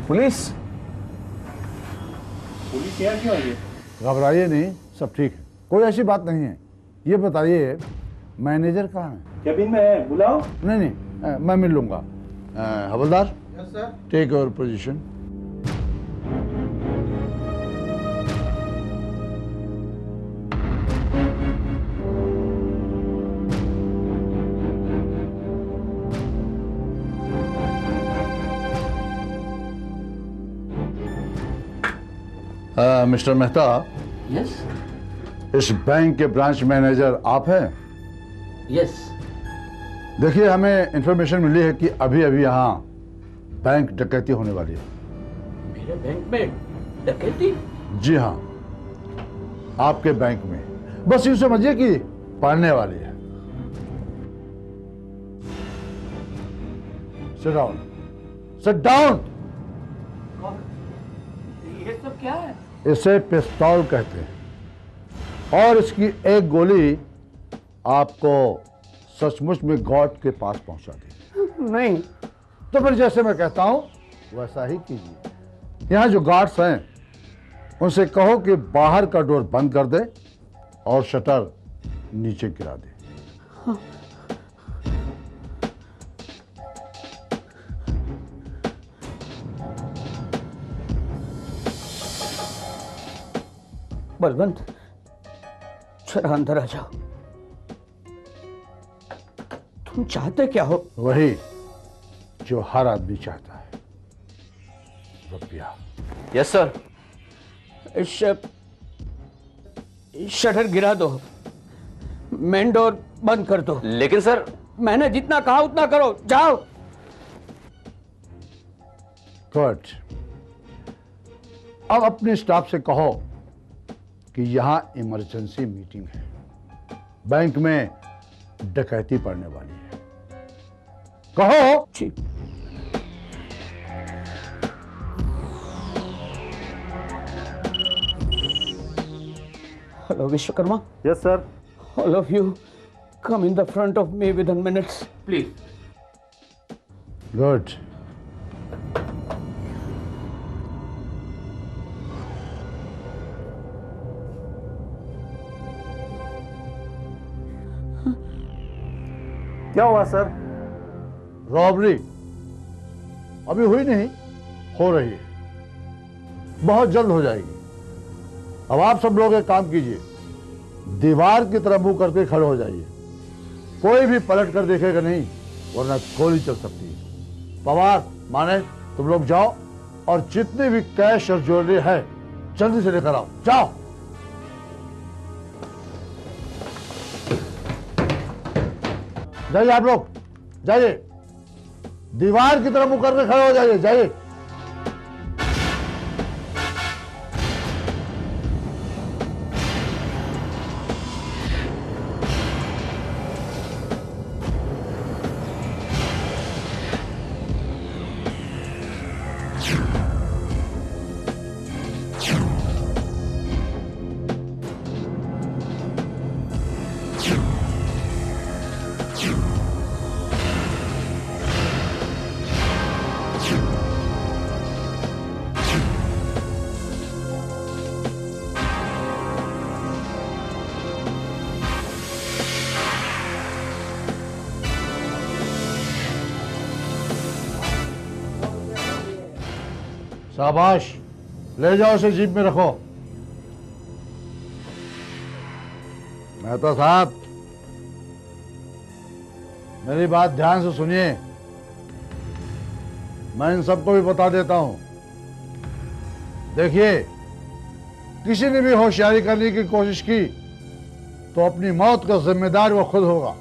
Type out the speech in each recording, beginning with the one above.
Police? Police यहाँ क्यों आई है? घबराइए नहीं, सब ठीक है, कोई ऐसी बात नहीं है। ये बताइए मैनेजर कहाँ है? कैबिन में है, बुलाओ। नहीं नहीं, मैं मिल लूंगा। हवलदार, yes sir. Take your position. Mister Mehta. Yes इस बैंक के ब्रांच मैनेजर आप हैं? यस। देखिए, हमें इंफॉर्मेशन मिली है कि अभी अभी यहाँ बैंक डकैती होने वाली है। मेरे बैंक में डकैती? जी हाँ, आपके बैंक में। बस यूं समझिए कि पढ़ने वाली है। Sit down, sit down. ये सब क्या है? इसे पिस्तौल कहते हैं और इसकी एक गोली आपको सचमुच में गॉड के पास पहुंचा देगी। नहीं। तो फिर जैसे मैं कहता हूं वैसा ही कीजिए। यहां जो गार्ड्स हैं उनसे कहो कि बाहर का डोर बंद कर दे और शटर नीचे गिरा दे। हाँ। बलवंत, जरा अंदर आ जाओ। तुम चाहते क्या हो? वही जो हर आदमी चाहता है, रुपया। Yes sir. शटर गिरा दो, मेन डोर बंद कर दो। लेकिन सर, मैंने जितना कहा उतना करो, जाओ। गुड। अब अपने स्टाफ से कहो कि यहां इमरजेंसी मीटिंग है, बैंक में डकैती पड़ने वाली है। कहो। जी। Hello Vishwakarma. Yes sir. All of you come in the front of me within minutes, please. Good. क्या हुआ सर? रॉबरी अभी हुई नहीं, हो रही है, बहुत जल्द हो जाएगी। अब आप सब लोग एक काम कीजिए, दीवार की तरफ मुंह करके खड़े हो जाइए। कोई भी पलट कर देखेगा नहीं, वरना गोली चल सकती है। पवार, माने, तुम लोग जाओ और जितनी भी कैश और ज्वेलरी है जल्दी से लेकर आओ। जाओ। जाइए आप लोग, जाइए, दीवार की तरफ मुंह करके खड़े हो जाइए। जाइए। शाबाश, ले जाओ, उसे जीप में रखो। मेहता साहब, मेरी बात ध्यान से सुनिए। मैं इन सबको भी बता देता हूं। देखिए, किसी ने भी होशियारी करने की कोशिश की तो अपनी मौत का जिम्मेदार वो खुद होगा,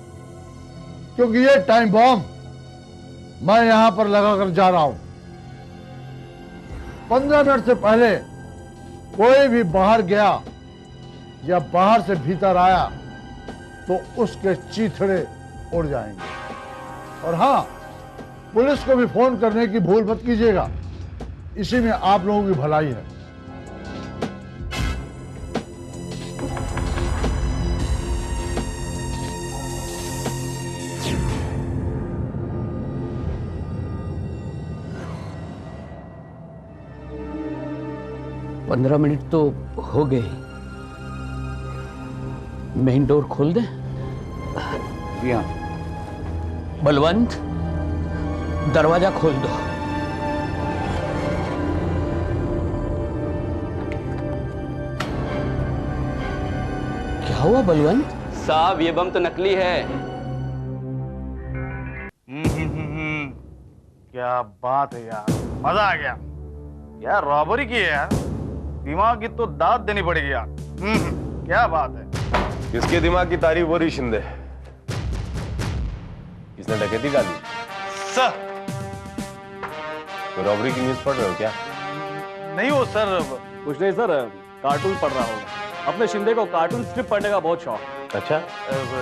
क्योंकि ये टाइम बॉम्ब मैं यहां पर लगाकर जा रहा हूं। 15 मिनट से पहले कोई भी बाहर गया या बाहर से भीतर आया तो उसके चीथड़े उड़ जाएंगे। और हां, पुलिस को भी फोन करने की भूल मत कीजिएगा, इसी में आप लोगों की भलाई है। 15 मिनट तो हो गए। मेन डोर खोल दे। जी हाँ। बलवंत, दरवाजा खोल दो। क्या हुआ बलवंत? साहब ये बम तो नकली है। क्या बात है यार, मजा आ गया यार। रॉबरी की है यार, दिमाग की तो दाद देनी पड़ेगी यार। क्या बात है। किसके दिमाग की तारीफ हो रही शिंदे? किसने डकैती डाली? सर तो रॉबरी की न्यूज पढ़ रहे हो क्या? नहीं हो सर। कुछ नहीं सर, कार्टून पढ़ रहा होगा। अपने शिंदे को कार्टून स्ट्रिप पढ़ने का बहुत शौक। अच्छा,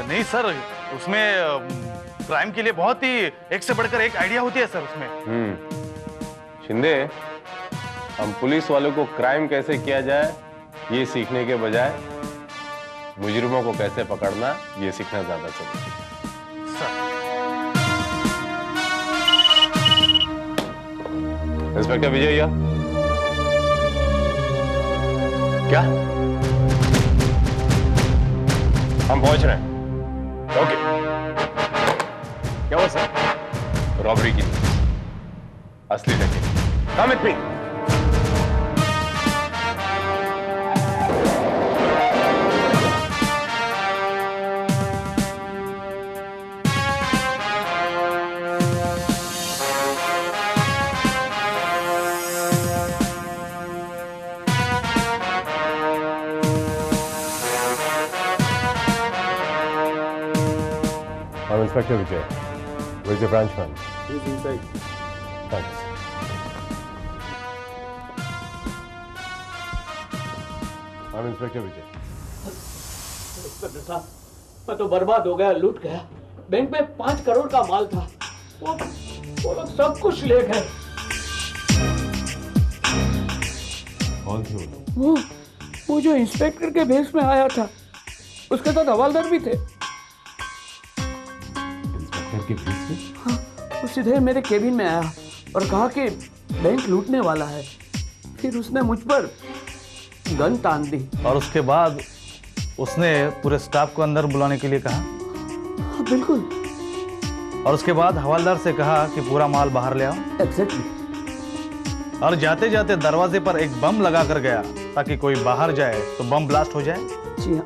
नहीं सर, उसमें क्राइम के लिए बहुत ही एक से बढ़कर एक आइडिया होती है सर उसमें। शिंदे, हम पुलिस वालों को क्राइम कैसे किया जाए ये सीखने के बजाय मुजरिमों को कैसे पकड़ना ये सीखना ज्यादा चाहिए। इंस्पेक्टर विजय, क्या हम पहुंच रहे हैं? ओके। क्या हुआ सर? रॉबरी की असली डकैती। Come with me. I'm Inspector Vijay. Where's your branch man? He's inside. Thanks. I'm Inspector Vijay. Inspector साहब, मैं तो बर्बाद हो गया, लूट गया। बैंक में 5 करोड़ का माल था। वो लोग सब कुछ ले गए। कौन थे वो लोग? वो जो इंस्पेक्टर के भेष में आया था, उसके साथ हवालदार भी थे। इंस्पेक्टर के भेष में? हाँ, वो सीधे मेरे केबिन में आया और कहा कि बैंक लूटने वाला है। फिर उसने मुझ पर गन तान दी। और उसके बाद उसने पूरे स्टाफ को अंदर बुलाने के लिए कहा। हाँ, बिल्कुल। और उसके बाद हवालदार से कहा कि पूरा माल बाहर ले आओ। एग्जैक्टली। और जाते जाते दरवाजे पर एक बम लगा कर गया ताकि कोई बाहर जाए तो बम ब्लास्ट हो जाए। जी हाँ।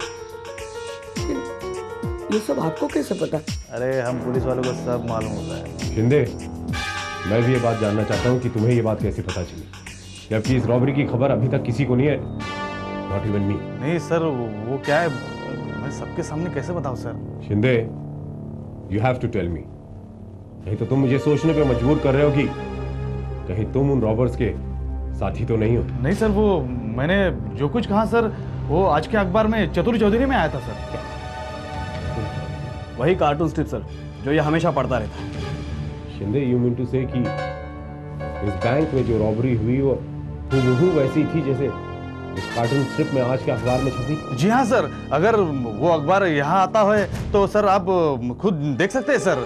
ये सब आपको कैसे पता? अरे हम पुलिस वालों को सब मालूम होता है। शिंदे, मैं भी ये बात जानना चाहता हूँ कि तुम्हें ये बात कैसे पता चली, जबकि इस रॉबरी की खबर अभी तक किसी को नहीं है। नॉट इवन मी। नहीं सर, वो क्या है, मैं सबके सामने कैसे बताऊं sir? Shinde, you have to tell me. नहीं तो तुम मुझे सोचने पे मजबूर कर रहे हो कि कहीं तुम उन रॉबर्स के साथी तो नहीं हो। नहीं सर, वो मैंने जो कुछ कहा सर, वो आज के अखबार में चतुर चौधरी में आया था सर। वही कार्टून स्ट्रिप सर, जो ये हमेशा पढ़ता रहता है। शिंदे, यू मीन टू से कि इस बैंक में जो रॉबरी हुई वो हूबहू वैसी थी जैसे इस कार्टून स्ट्रिप में आज के अखबार में छपी? जी हाँ सर, अगर वो अखबार यहाँ आता है तो सर आप खुद देख सकते हैं सर।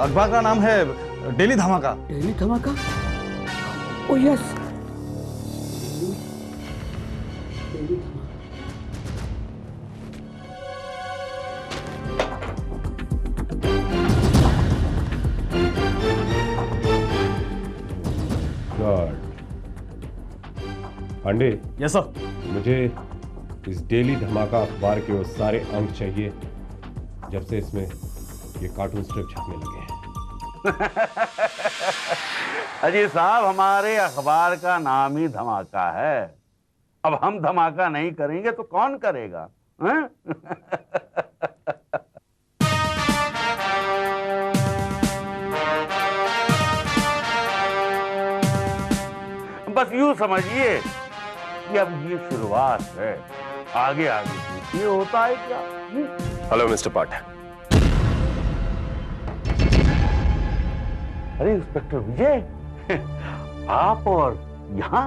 अखबार का नाम है daily Dhamaka. Daily Dhamaka? Oh yes. God. Pandey, yes sir. मुझे इस डेली धमाका अखबार के वो सारे अंक चाहिए जब से इसमें ये कार्टून स्ट्रिप छपने लगे हैं। अजी साहब, हमारे अखबार का नाम ही धमाका है। अब हम धमाका नहीं करेंगे तो कौन करेगा? हैं? बस यूं समझिए कि अब ये शुरुआत है, आगे आगे देखिए होता है क्या। हेलो मिस्टर पाठक। अरे इंस्पेक्टर विजय, आप और यहाँ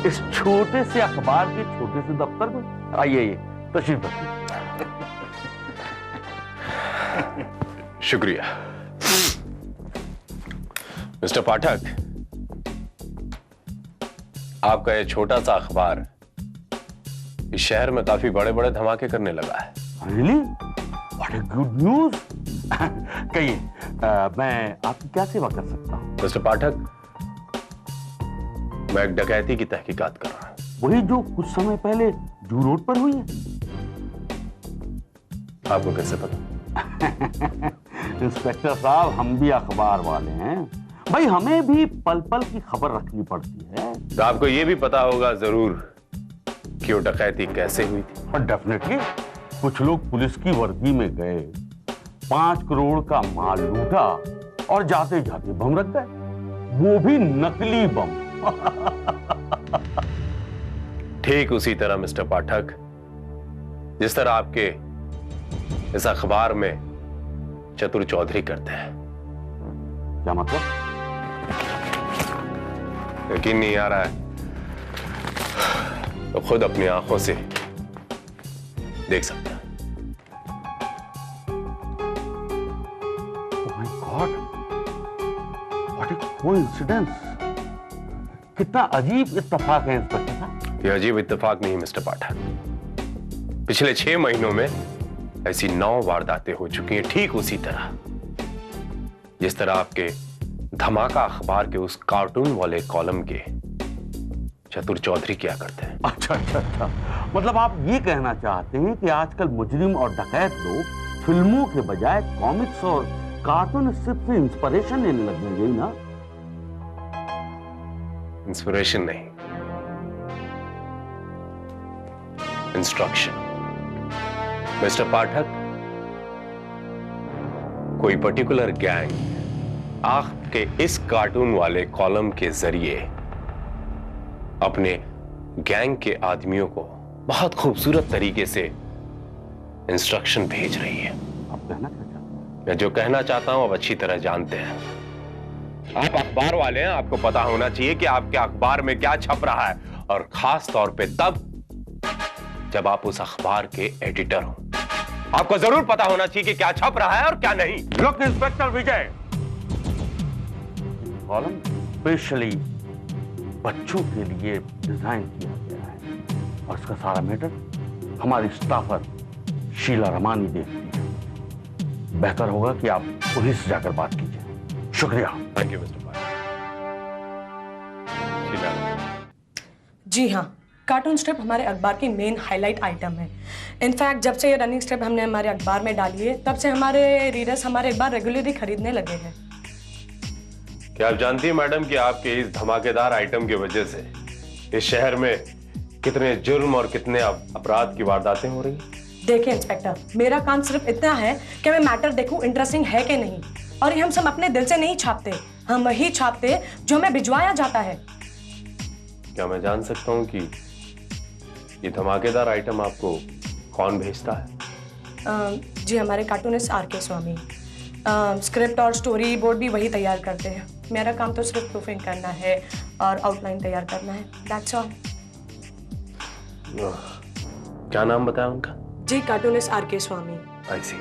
इस छोटे से अखबार के छोटे से दफ्तर में आइए, तशरीफ रखिए। शुक्रिया मिस्टर पाठक। आपका ये छोटा सा अखबार इस शहर में काफी बड़े बड़े धमाके करने लगा है। Really? What a good news. कहिए, मैं आपकी क्या सेवा कर सकता हूँ? मिस्टर पाठक, मैं एक डकैती की तहकीकात कर रहा हूं। वही जो कुछ समय पहले जू रोड पर हुई है? आपको कैसे पता? इंस्पेक्टर साहब, हम भी अखबार वाले हैं भाई, हमें भी पल पल की खबर रखनी पड़ती है। तो आपको यह भी पता होगा जरूर कि वो डकैती कैसे हुई थी। और डेफिनेटली कुछ लोग पुलिस की वर्दी में गए, 5 करोड़ का माल लूटा और जाते जाते बम रख गए, वो भी नकली बम। ठीक उसी तरह मिस्टर पाठक, जिस तरह आपके इस अखबार में चतुर चौधरी करते हैं। क्या मतलब? यकीन नहीं आ रहा है तो खुद अपनी आंखों से देख सकते हैं। Oh my God! What a coincidence! कितना अजीब इत्तेफाक है इंस्पेक्टर साहब। यह अजीब इत्तेफाक नहीं मिस्टर पाठक, पिछले 6 महीनों में ऐसी 9 वारदातें हो चुकी हैं, ठीक उसी तरह जिस तरह आपके धमाका अखबार के उस कार्टून वाले कॉलम के चतुर चौधरी क्या करते हैं। अच्छा, मतलब आप ये कहना चाहते हैं कि आजकल मुजरिम और डकैत लोग फिल्मों के बजाय कॉमिक्स और कार्टून स्ट्रिप से इंस्पिरेशन लेने लग गए, यही ना? इंस्पिरेशन नहीं, इंस्ट्रक्शन। मिस्टर पाठक, कोई पर्टिकुलर गैंग आपके इस कार्टून वाले कॉलम के जरिए अपने गैंग के आदमियों को बहुत खूबसूरत तरीके से इंस्ट्रक्शन भेज रही है। आप कहना क्या चाहते हैं? मैं जो कहना चाहता हूं आप अच्छी तरह जानते हैं। आप अखबार वाले हैं, आपको पता होना चाहिए कि आपके अखबार में क्या छप रहा है, और खास तौर पे तब जब आप उस अखबार के एडिटर हो। आपको जरूर पता होना चाहिए कि क्या छप रहा है और क्या नहीं। लुक इंस्पेक्टर विजय, कॉलम स्पेशली बच्चों के लिए डिजाइन किया गया है और इसका सारा मैटर हमारी स्टाफर शीला रमानी देखती है। बेहतर होगा कि आप पुलिस से जाकर बात कीजिए। शुक्रिया। थैंक यू मिस्टर पाठक। शीला। जी हाँ, कार्टून स्ट्रिप हमारे अखबार की मेन हाईलाइट आइटम है। इनफैक्ट जब से ये रनिंग स्ट्रिप हमने हमारे अखबार में डाली है, तब से हमारे रीडर्स हमारे अखबार रेगुलरली खरीदने लगे हैं। क्या आप जानती हैं मैडम कि आपके इस धमाकेदार आइटम की वजह से इस शहर में कितने जुर्म और कितने अपराध की वारदातें हो रही हैं? देखिए इंस्पेक्टर, मेरा काम सिर्फ इतना है कि मैं मैटर देखूं इंटरेस्टिंग है कि नहीं, और ये हम सब अपने दिल से नहीं छापते, हम वही छापते जो हमें भिजवाया जाता है। क्या मैं जान सकता हूं कि ये धमाकेदार आइटम आपको कौन भेजता है? जी हमारे कार्टूनिस्ट आर.के. स्वामी। स्क्रिप्ट और स्टोरी बोर्ड भी वही तैयार करते हैं। मेरा काम तो सिर्फ प्रूफिंग करना है और आउटलाइन तैयार करना है, दैट्स ऑल। क्या नाम बताया उनका? जी cartoonist R K. Swami. I see,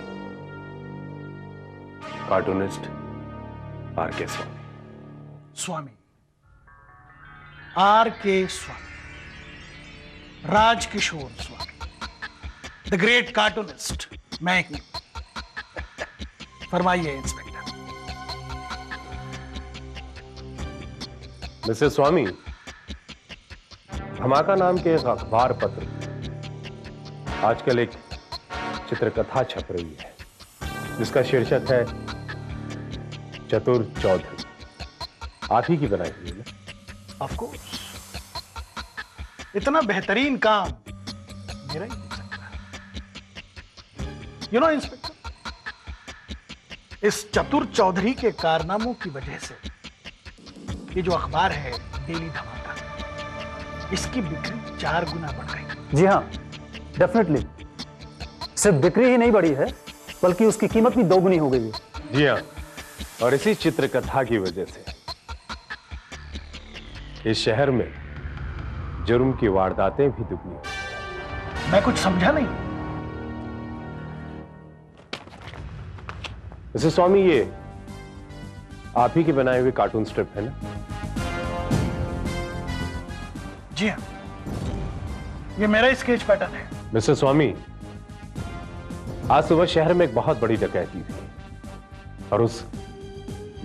cartoonist R K. Swami. Swami R K. Swami, Rajkishore Swami, the great cartoonist मैं ही। फरमाइए इंस्पेक्टर। मिस्टर स्वामी, धमाका नाम के एक अखबार पत्र आजकल एक चित्रकथा छप रही है जिसका शीर्षक है चतुर चौधरी। आप ही की बनाई हुई है ना? ऑफ कोर्स, इतना बेहतरीन काम मेरा ही हो सकता है। यू नो इंस्पेक्टर, इस चतुर चौधरी के कारनामों की वजह से ये जो अखबार है डेली धमाका, इसकी बिक्री 4 गुना बढ़ गई। जी हाँ, डेफिनेटली। सिर्फ बिक्री ही नहीं बढ़ी है, बल्कि उसकी कीमत भी 2 गुनी हो गई है। जी हाँ, और इसी चित्रकथा की वजह से इस शहर में जुर्म की वारदातें भी दुगनी। मैं कुछ समझा नहीं। मिस्टर स्वामी, ये आप ही के बनाए हुए कार्टून स्ट्रिप है ना? जी हाँ, ये मेरा स्केच पैटर्न है। मिस्टर स्वामी, आज सुबह शहर में एक बहुत बड़ी डकैती थी और उस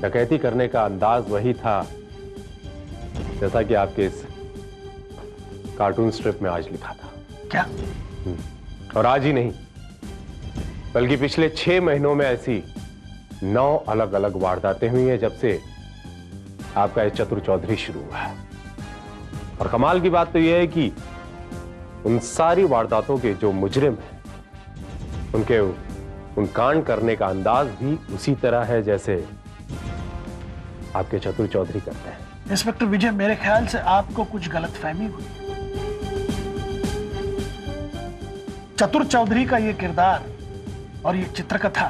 डकैती करने का अंदाज वही था जैसा कि आपके इस कार्टून स्ट्रिप में आज लिखा था। क्या? और आज ही नहीं बल्कि पिछले 6 महीनों में ऐसी 9 अलग अलग वारदातें हुई हैं जब से आपका ये चतुर चौधरी शुरू हुआ है। और कमाल की बात तो यह है कि उन सारी वारदातों के जो मुजरिम हैं उनके उन कांड करने का अंदाज भी उसी तरह है जैसे आपके चतुर चौधरी करते हैं। इंस्पेक्टर विजय, मेरे ख्याल से आपको कुछ गलतफहमी हुई। चतुर चौधरी का यह किरदार और यह चित्रकथा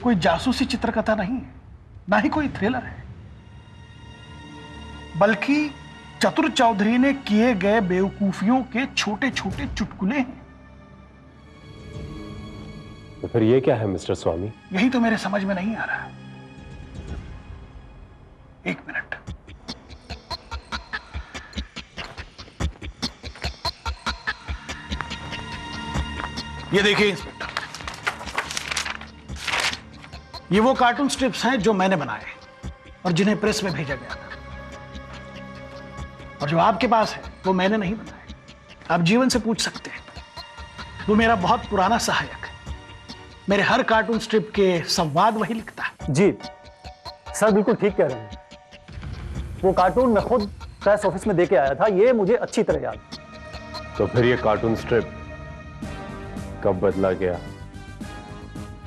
कोई जासूसी चित्रकथा नहीं है, ना ही कोई थ्रिलर है, बल्कि चतुर चौधरी ने किए गए बेवकूफियों के छोटे छोटे चुटकुले हैं। तो फिर ये क्या है मिस्टर स्वामी? यही तो मेरे समझ में नहीं आ रहा। एक मिनट। ये देखिए इंस्पेक्टर, ये वो कार्टून स्ट्रिप्स हैं जो मैंने बनाए और जिन्हें प्रेस में भेजा गया था। और जो आपके पास है वो मैंने नहीं बनाए। आप जीवन से पूछ सकते हैं, वो मेरा बहुत पुराना सहायक है। मेरे हर कार्टून स्ट्रिप के संवाद वही लिखता है। जी सर, बिल्कुल ठीक कह रहे हैं। वो कार्टून मैं खुद प्रेस ऑफिस में देके आया था, ये मुझे अच्छी तरह याद है। तो फिर ये कार्टून स्ट्रिप कब बदला गया,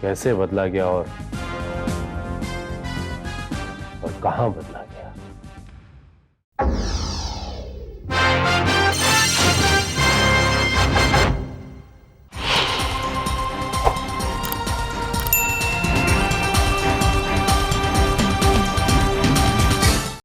कैसे बदला गया और कहां बदला?